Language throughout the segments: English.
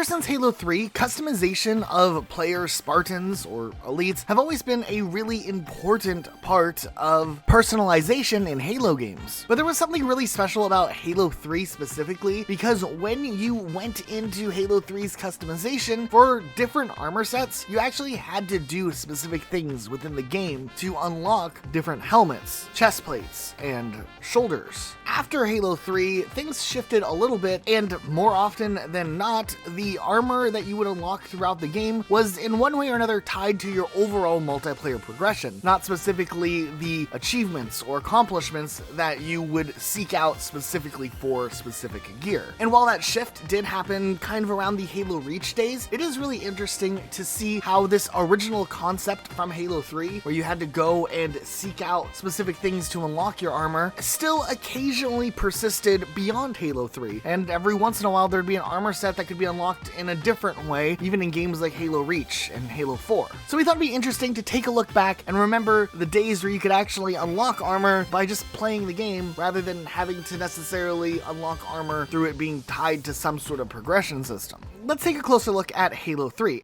Ever since Halo 3, customization of player Spartans or elites have always been a really important part of personalization in Halo games. But there was something really special about Halo 3 specifically, because when you went into Halo 3's customization for different armor sets, you actually had to do specific things within the game to unlock different helmets, chest plates, and shoulders. After Halo 3, things shifted a little bit, and more often than not, the armor that you would unlock throughout the game was in one way or another tied to your overall multiplayer progression, not specifically the achievements or accomplishments that you would seek out specifically for specific gear. And while that shift did happen kind of around the Halo Reach days, it is really interesting to see how this original concept from Halo 3, where you had to go and seek out specific things to unlock your armor, still occasionally persisted beyond Halo 3. And every once in a while there'd be an armor set that could be unlocked in a different way, even in games like Halo Reach and Halo 4. So we thought it'd be interesting to take a look back and remember the days where you could actually unlock armor by just playing the game, rather than having to necessarily unlock armor through it being tied to some sort of progression system. Let's take a closer look at Halo 3.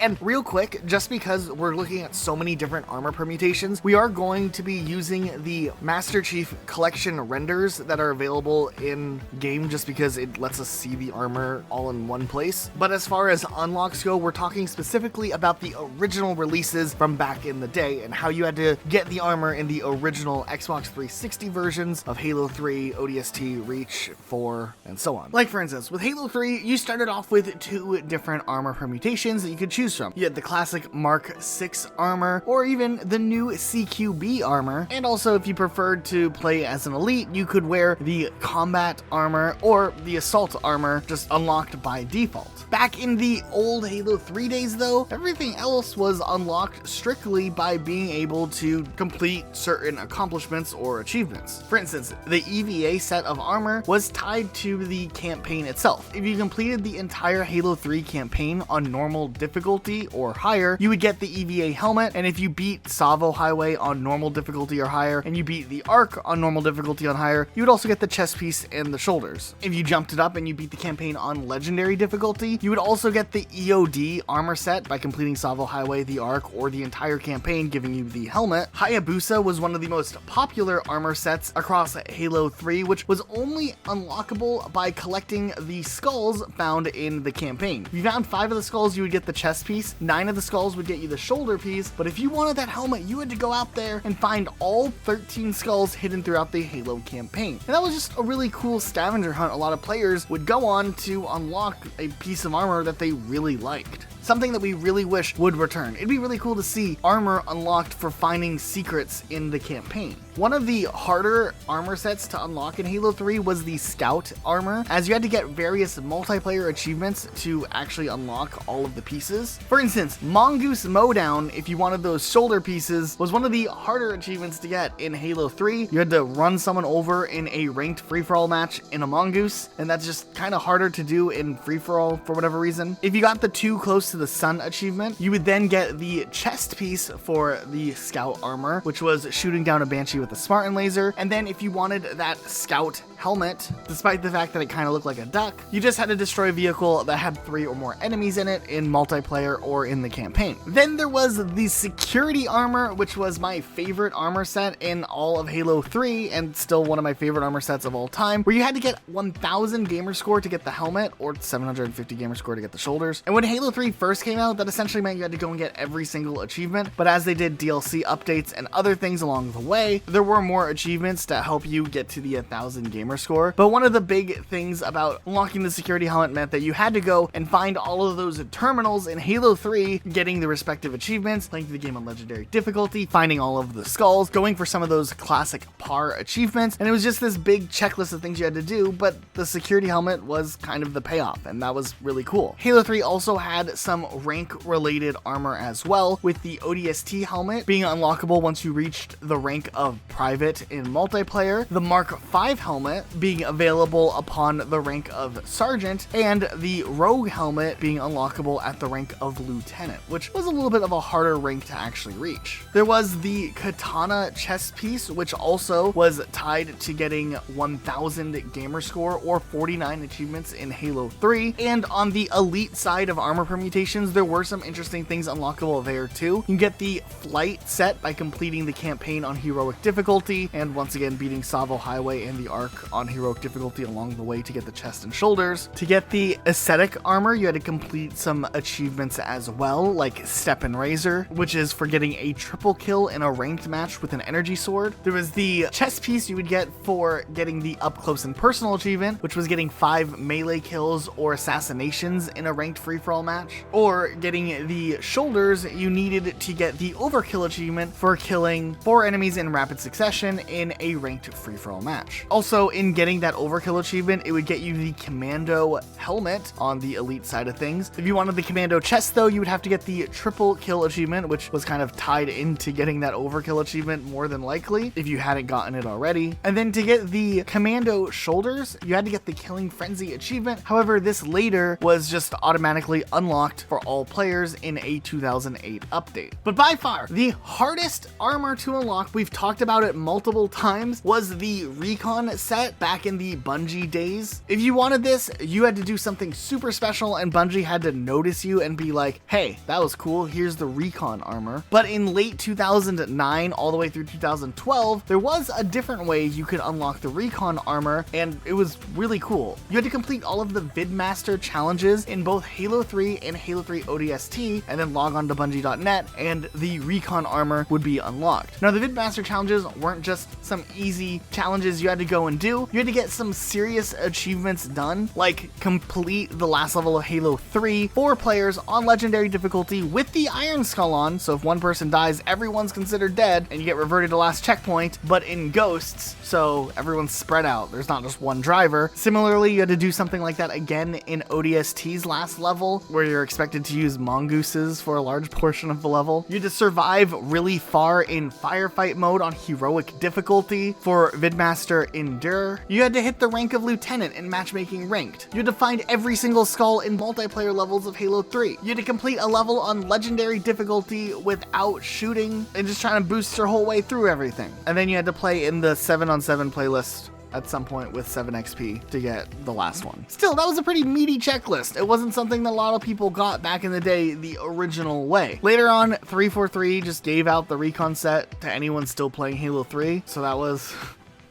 And real quick, just because we're looking at so many different armor permutations, we are going to be using the Master Chief Collection renders that are available in game, just because it lets us see the armor all in one place. But as far as unlocks go, we're talking specifically about the original releases from back in the day and how you had to get the armor in the original Xbox 360 versions of Halo 3, ODST, Reach, 4, and so on. Like for instance, with Halo 3, you started off with 2 different armor permutations that you could choose from. You had the classic Mark 6 armor, or even the new CQB armor, and also if you preferred to play as an elite, you could wear the combat armor or the assault armor, just unlocked by default. Back in the old Halo 3 days though, everything else was unlocked strictly by being able to complete certain accomplishments or achievements. For instance, the EVA set of armor was tied to the campaign itself. If you completed the entire Halo 3 campaign on normal difficulty or higher, you would get the EVA helmet, and if you beat Savo Highway on normal difficulty or higher, and you beat the Arc on normal difficulty on higher, you would also get the chest piece and the shoulders. If you jumped it up and you beat the campaign on legendary difficulty, you would also get the EOD armor set by completing Savo Highway, the Arc, or the entire campaign, giving you the helmet. Hayabusa was one of the most popular armor sets across Halo 3, which was only unlockable by collecting the skulls found in the campaign. If you found 5 of the skulls, you would get the chest piece, 9 of the skulls would get you the shoulder piece, but if you wanted that helmet, you had to go out there and find all 13 skulls hidden throughout the Halo campaign. And that was just a really cool scavenger hunt a lot of players would go on to unlock a piece of armor that they really liked. Something that we really wish would return. It'd be really cool to see armor unlocked for finding secrets in the campaign. One of the harder armor sets to unlock in Halo 3 was the Scout armor, as you had to get various multiplayer achievements to actually unlock all of the pieces. For instance, Mongoose Mowdown, if you wanted those shoulder pieces, was one of the harder achievements to get in Halo 3. You had to run someone over in a ranked free-for-all match in a Mongoose, and that's just kind of harder to do in free-for-all for whatever reason. If you got the Too Close to the Sun achievement, you would then get the chest piece for the Scout armor, which was shooting down a Banshee with a Spartan laser. And then if you wanted that Scout helmet, despite the fact that it kind of looked like a duck, you just had to destroy a vehicle that had 3 or more enemies in it in multiplayer or in the campaign. Then there was the security armor, which was my favorite armor set in all of Halo 3 and still one of my favorite armor sets of all time, where you had to get 1000 gamer score to get the helmet or 750 gamer score to get the shoulders. And when Halo 3 first came out, that essentially meant you had to go and get every single achievement, but as they did DLC updates and other things along the way, there were more achievements to help you get to the 1000 gamer score. But one of the big things about unlocking the security helmet meant that you had to go and find all of those terminals in Halo 3, getting the respective achievements, playing through the game on legendary difficulty, finding all of the skulls, going for some of those classic PAR achievements, and it was just this big checklist of things you had to do, but the security helmet was kind of the payoff, and that was really cool. Halo 3 also had some rank-related armor as well, with the ODST helmet being unlockable once you reached the rank of Private in multiplayer, the Mark V helmet being available upon the rank of Sergeant, and the Rogue helmet being unlockable at the rank of Lieutenant, which was a little bit of a harder rank to actually reach. There was the Katana chest piece, which also was tied to getting 1000 gamer score or 49 achievements in Halo 3, and on the elite side of armor permutations, there were some interesting things unlockable there too. You can get the Flight set by completing the campaign on heroic difficulty, and once again beating Savo Highway and the Arc on heroic difficulty along the way to get the chest and shoulders. To get the aesthetic armor, you had to complete some achievements as well, like Step and Razor, which is for getting a triple kill in a ranked match with an energy sword. There was the chest piece you would get for getting the up close and personal achievement, which was getting 5 melee kills or assassinations in a ranked free-for-all match. Or getting the shoulders, you needed to get the overkill achievement for killing 4 enemies in rapid succession in a ranked free-for-all match. Also, in getting that overkill achievement, it would get you the commando helmet on the elite side of things. If you wanted the commando chest though, you would have to get the triple kill achievement, which was kind of tied into getting that overkill achievement more than likely if you hadn't gotten it already. And then to get the commando shoulders, you had to get the Killing Frenzy achievement. However, this later was just automatically unlocked for all players in a 2008 update. But by far, the hardest armor to unlock, we've talked about it multiple times, was the Recon set back in the Bungie days. If you wanted this, you had to do something super special and Bungie had to notice you and be like, hey, that was cool, here's the Recon armor. But in late 2009 all the way through 2012, there was a different way you could unlock the Recon armor, and it was really cool. You had to complete all of the Vidmaster challenges in both Halo 3 and Halo 3 ODST, and then log on to Bungie.net, and the Recon armor would be unlocked. Now, the Vidmaster challenges weren't just some easy challenges you had to go and do. You had to get some serious achievements done, like complete the last level of Halo 3, 4 players on legendary difficulty with the Iron Skull on, so if one person dies, everyone's considered dead, and you get reverted to last checkpoint, but in Ghosts, so everyone's spread out. There's not just one driver. Similarly, you had to do something like that again in ODST's last level, where you're expected to use mongooses for a large portion of the level. You had to survive really far in firefight mode on heroic difficulty for Vidmaster Endure. You had to hit the rank of Lieutenant in matchmaking ranked. You had to find every single skull in multiplayer levels of Halo 3. You had to complete a level on legendary difficulty without shooting and just trying to boost your whole way through everything. And then you had to play in the 7-on-7 playlist at some point with 7 XP to get the last one. Still, that was a pretty meaty checklist. It wasn't something that a lot of people got back in the day the original way. Later on, 343 just gave out the Recon set to anyone still playing Halo 3, so that was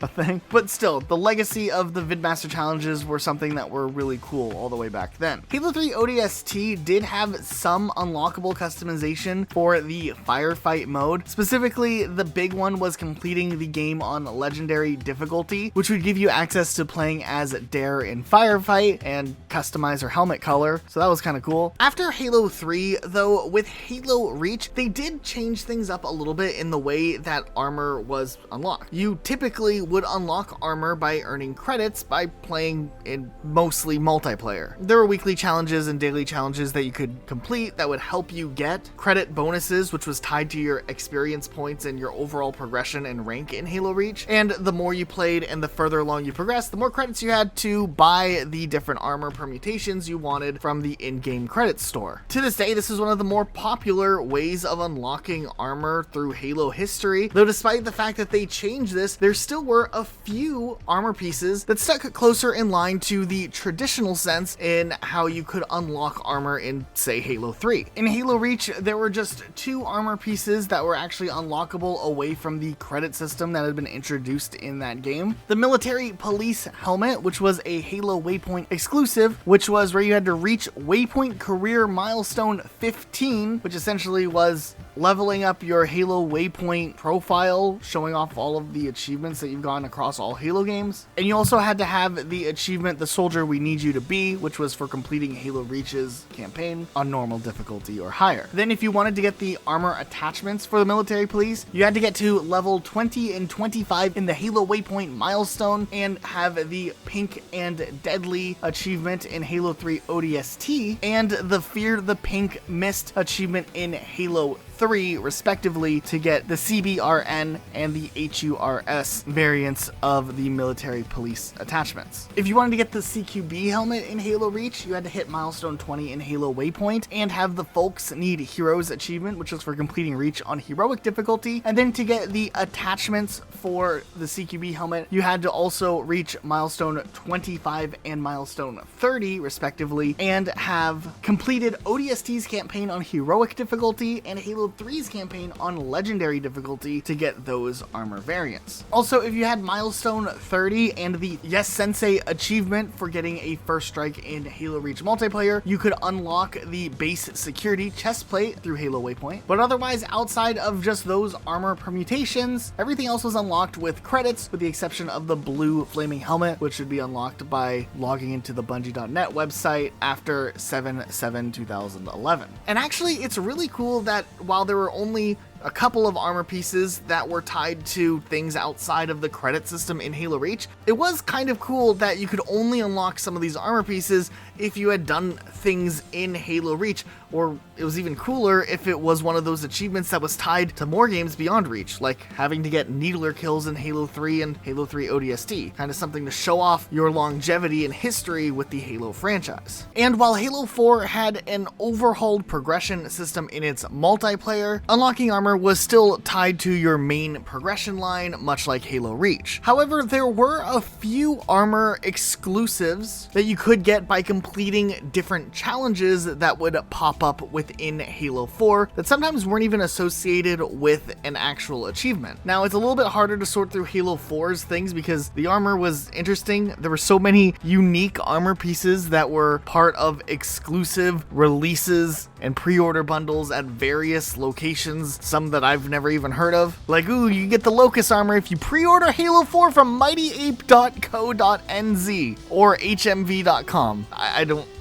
a thing. But still, the legacy of the Vidmaster challenges were something that were really cool all the way back then. Halo 3 ODST did have some unlockable customization for the firefight mode. Specifically, the big one was completing the game on legendary difficulty, which would give you access to playing as Dare in firefight and customize her helmet color, so that was kind of cool. After Halo 3, though, with Halo Reach, they did change things up a little bit in the way that armor was unlocked. You typically would unlock armor by earning credits by playing in mostly multiplayer. There were weekly challenges and daily challenges that you could complete that would help you get credit bonuses, which was tied to your experience points and your overall progression and rank in Halo Reach. And the more you played and the further along you progressed, the more credits you had to buy the different armor permutations you wanted from the in-game credit store. To this day, this is one of the more popular ways of unlocking armor through Halo history, though despite the fact that they changed this, there still were a few armor pieces that stuck closer in line to the traditional sense in how you could unlock armor in, say, Halo 3. In Halo Reach, there were just 2 armor pieces that were actually unlockable away from the credit system that had been introduced in that game. The Military Police Helmet, which was a Halo Waypoint exclusive, which was where you had to reach Waypoint Career Milestone 15, which essentially was leveling up your Halo Waypoint profile, showing off all of the achievements that you've gotten across all Halo games. And you also had to have the achievement, The Soldier We Need You to Be, which was for completing Halo Reach's campaign on normal difficulty or higher. Then if you wanted to get the armor attachments for the Military Police, you had to get to level 20 and 25 in the Halo Waypoint milestone and have the Pink and Deadly achievement in Halo 3 ODST and the Fear the Pink Mist achievement in Halo 3, respectively, to get the CBRN and the HURS variants of the military police attachments. If you wanted to get the CQB helmet in Halo Reach, you had to hit milestone 20 in Halo Waypoint and have the Folks Need Heroes achievement, which is for completing Reach on heroic difficulty. And then to get the attachments for the CQB helmet, you had to also reach milestone 25 and milestone 30, respectively, and have completed ODST's campaign on heroic difficulty and Halo 3's campaign on legendary difficulty to get those armor variants. Also, if you had milestone 30 and the Yes Sensei achievement for getting a first strike in Halo Reach multiplayer, you could unlock the base security chest plate through Halo Waypoint. But otherwise, outside of just those armor permutations, everything else was unlocked with credits, with the exception of the blue flaming helmet, which should be unlocked by logging into the Bungie.net website after 7/7/2011. And actually, it's really cool that while there were only a couple of armor pieces that were tied to things outside of the credit system in Halo Reach, it was kind of cool that you could only unlock some of these armor pieces if you had done things in Halo Reach, or it was even cooler if it was one of those achievements that was tied to more games beyond Reach, like having to get needler kills in Halo 3 and Halo 3 ODST, kind of something to show off your longevity and history with the Halo franchise. And while Halo 4 had an overhauled progression system in its multiplayer, unlocking armor was still tied to your main progression line, much like Halo Reach. However, there were a few armor exclusives that you could get by completing different challenges that would pop up within Halo 4 that sometimes weren't even associated with an actual achievement. Now, it's a little bit harder to sort through Halo 4's things because the armor was interesting. There were so many unique armor pieces that were part of exclusive releases and pre-order bundles at various locations, some that I've never even heard of. Like, ooh, you get the Locust armor if you pre-order Halo 4 from mightyape.co.nz or hmv.com.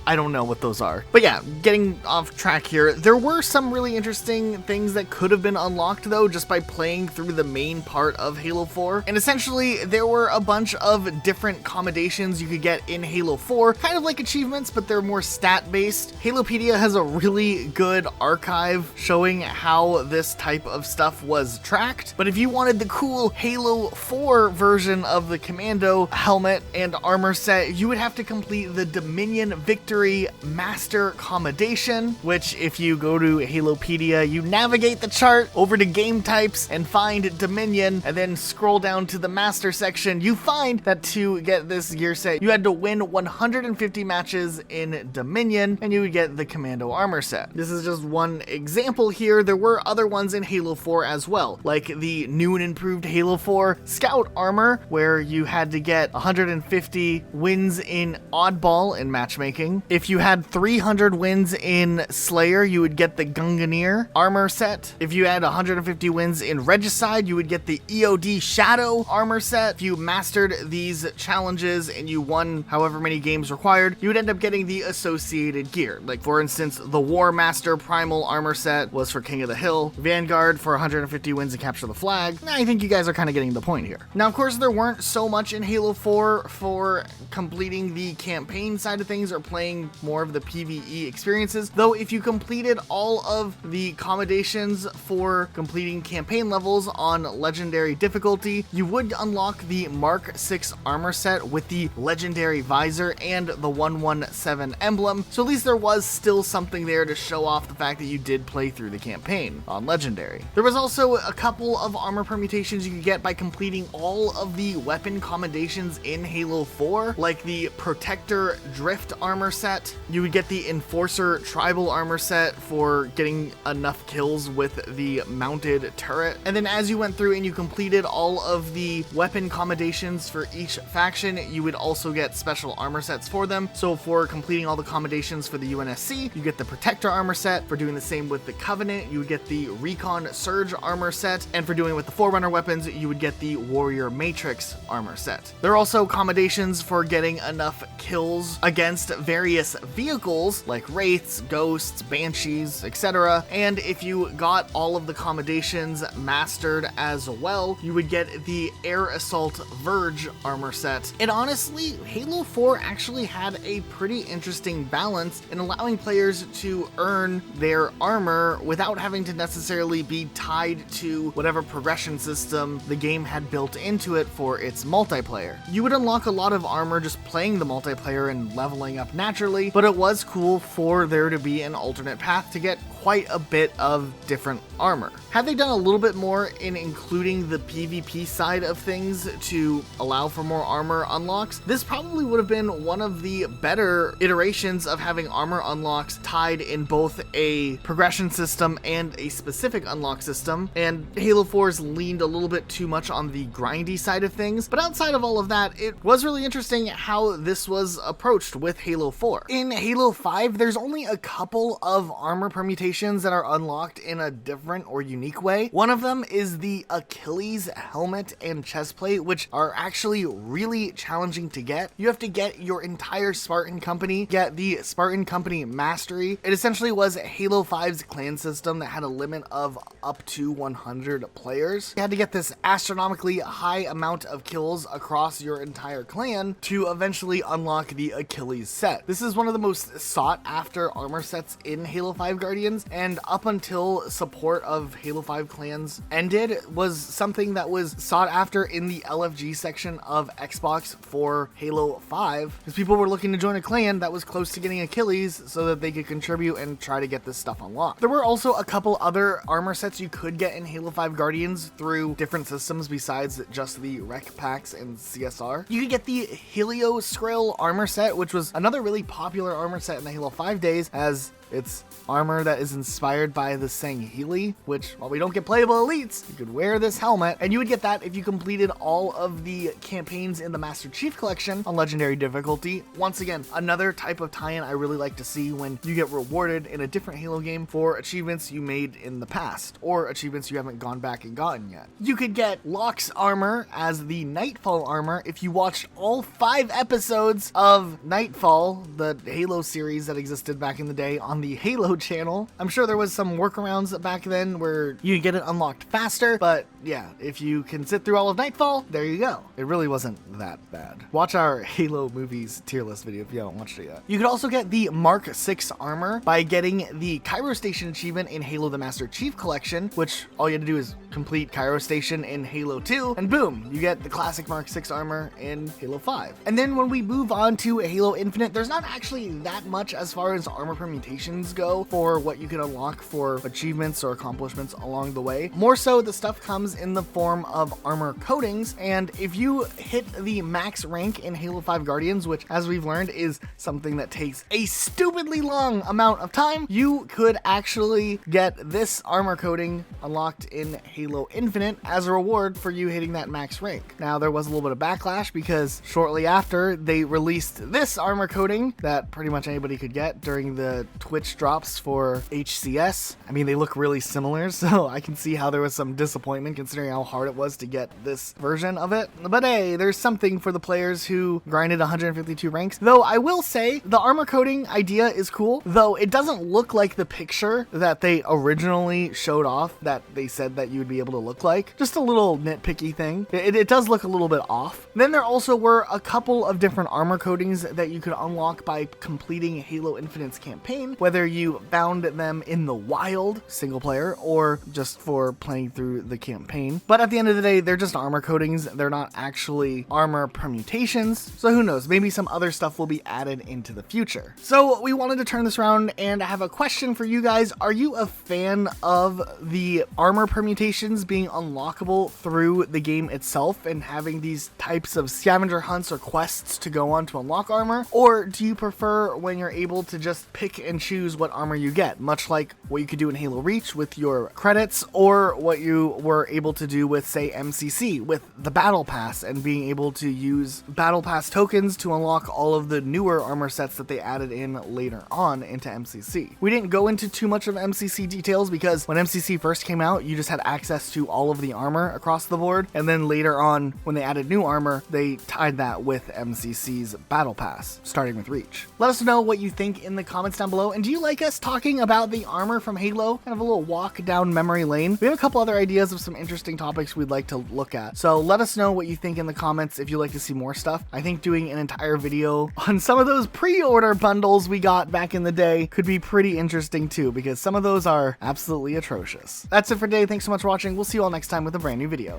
I don't know what those are. But yeah, getting off track here, there were some really interesting things that could have been unlocked though, just by playing through the main part of Halo 4. And essentially, there were a bunch of different commendations you could get in Halo 4, kind of like achievements, but they're more stat-based. Halopedia has a really good archive showing how this type of stuff was tracked. But if you wanted the cool Halo 4 version of the Commando helmet and armor set, you would have to complete the Dominion Victory Master Commendation, which if you go to Halopedia, you navigate the chart over to game types and find Dominion, and then scroll down to the Master section. You find that to get this gear set, you had to win 150 matches in Dominion, and you would get the Commando armor set. This is just one example here. There were other ones in Halo 4 as well, like the new and improved Halo 4 Scout armor, where you had to get 150 wins in Oddball in matchmaking. If you had 300 wins in Slayer, you would get the Gunganir armor set. If you had 150 wins in Regicide, you would get the EOD Shadow armor set. If you mastered these challenges and you won however many games required, you would end up getting the associated gear. Like, for instance, the War Master Primal armor set was for King of the Hill, Vanguard for 150 wins and Capture the Flag. I think you guys are kind of getting the point here. Now, of course, there weren't so much in Halo 4 for completing the campaign side of things or playing more of the PvE experiences, though if you completed all of the accommodations for completing campaign levels on legendary difficulty, you would unlock the Mark 6 armor set with the legendary visor and the 117 emblem, so at least there was still something there to show off the fact that you did play through the campaign on legendary. There was also a couple of armor permutations you could get by completing all of the weapon commendations in Halo 4, like the Protector Drift armor set. You would get the Enforcer Tribal armor set for getting enough kills with the mounted turret. And then as you went through and you completed all of the weapon commendations for each faction, you would also get special armor sets for them. So for completing all the commendations for the UNSC, you get the Protector armor set. For doing the same with the Covenant, you would get the Recon Surge armor set. And for doing with the Forerunner weapons, you would get the Warrior Matrix armor set. There are also commendations for getting enough kills against very various vehicles like wraiths, ghosts, banshees, etc. And if you got all of the commendations mastered as well, you would get the Air Assault Verge armor set. And honestly, Halo 4 actually had a pretty interesting balance in allowing players to earn their armor without having to necessarily be tied to whatever progression system the game had built into it for its multiplayer. You would unlock a lot of armor just playing the multiplayer and leveling up naturally, but it was cool for there to be an alternate path to get quite a bit of different armor. Had they done a little bit more in including the PvP side of things to allow for more armor unlocks, this probably would have been one of the better iterations of having armor unlocks tied in both a progression system and a specific unlock system, and Halo 4's leaned a little bit too much on the grindy side of things, but outside of all of that, it was really interesting how this was approached with Halo 4. In Halo 5, there's only a couple of armor permutations that are unlocked in a different or unique way. One of them is the Achilles helmet and chestplate, which are actually really challenging to get. You have to get your entire Spartan company, get the Spartan company mastery. It essentially was Halo 5's clan system that had a limit of up to 100 players. You had to get this astronomically high amount of kills across your entire clan to eventually unlock the Achilles set. This is one of the most sought after armor sets in Halo 5 Guardians, and up until support of Halo 5 clans ended, was something that was sought after in the LFG section of Xbox for Halo 5, because people were looking to join a clan that was close to getting Achilles so that they could contribute and try to get this stuff unlocked. There were also a couple other armor sets you could get in Halo 5 Guardians through different systems besides just the rec packs and CSR. You could get the Helio Skrill armor set, which was another really popular armor set in the Halo 5 days, as it's armor that is inspired by the Sangheili, which, while we don't get playable elites, you could wear this helmet, and you would get that if you completed all of the campaigns in the Master Chief Collection on Legendary difficulty. Once again, another type of tie-in I really like to see when you get rewarded in a different Halo game for achievements you made in the past, or achievements you haven't gone back and gotten yet. You could get Locke's armor as the Nightfall armor if you watched all 5 episodes of Nightfall, the Halo series that existed back in the day on the Halo channel. I'm sure there was some workarounds back then where you could get it unlocked faster, but yeah, if you can sit through all of Nightfall, there you go. It really wasn't that bad. Watch our Halo movies tier list video if you haven't watched it yet. You could also get the Mark 6 armor by getting the Cairo Station achievement in Halo the Master Chief Collection, which all you had to do is complete Cairo Station in Halo 2, and boom, you get the classic Mark 6 armor in Halo 5. And then when we move on to Halo Infinite, there's not actually that much as far as armor permutations go for what you can unlock for achievements or accomplishments along the way. More so, the stuff comes in the form of armor coatings, and if you hit the max rank in Halo 5 Guardians, which as we've learned is something that takes a stupidly long amount of time, you could actually get this armor coating unlocked in Halo Infinite as a reward for you hitting that max rank. Now, there was a little bit of backlash because shortly after they released this armor coating that pretty much anybody could get during the Twitch drops for HCS. I mean, they look really similar, so I can see how there was some disappointment considering how hard it was to get this version of it. But hey, there's something for the players who grinded 152 ranks. Though I will say the armor coating idea is cool, though it doesn't look like the picture that they originally showed off that they said that you would be able to look like. Just a little nitpicky thing. It does look a little bit off. Then there also were a couple of different armor coatings that you could unlock by completing Halo Infinite's campaign, whether you found them in the wild, single player, or just for playing through the campaign. But at the end of the day, they're just armor coatings. They're not actually armor permutations. So who knows, maybe some other stuff will be added into the future. So we wanted to turn this around and have a question for you guys. Are you a fan of the armor permutations being unlockable through the game itself and having these types of scavenger hunts or quests to go on to unlock armor? Or do you prefer when you're able to just pick and choose choose what armor you get, much like what you could do in Halo Reach with your credits, or what you were able to do with, say, MCC with the Battle Pass, and being able to use Battle Pass tokens to unlock all of the newer armor sets that they added in later on into MCC. We didn't go into too much of MCC details because when MCC first came out, you just had access to all of the armor across the board, and then later on, when they added new armor, they tied that with MCC's Battle Pass, starting with Reach. Let us know what you think in the comments down below, and do you like us talking about the armor from Halo? Kind of a little walk down memory lane. We have a couple other ideas of some interesting topics we'd like to look at, so let us know what you think in the comments if you'd like to see more stuff. I think doing an entire video on some of those pre-order bundles we got back in the day could be pretty interesting too, because some of those are absolutely atrocious. That's it for today. Thanks so much for watching. We'll see you all next time with a brand new video.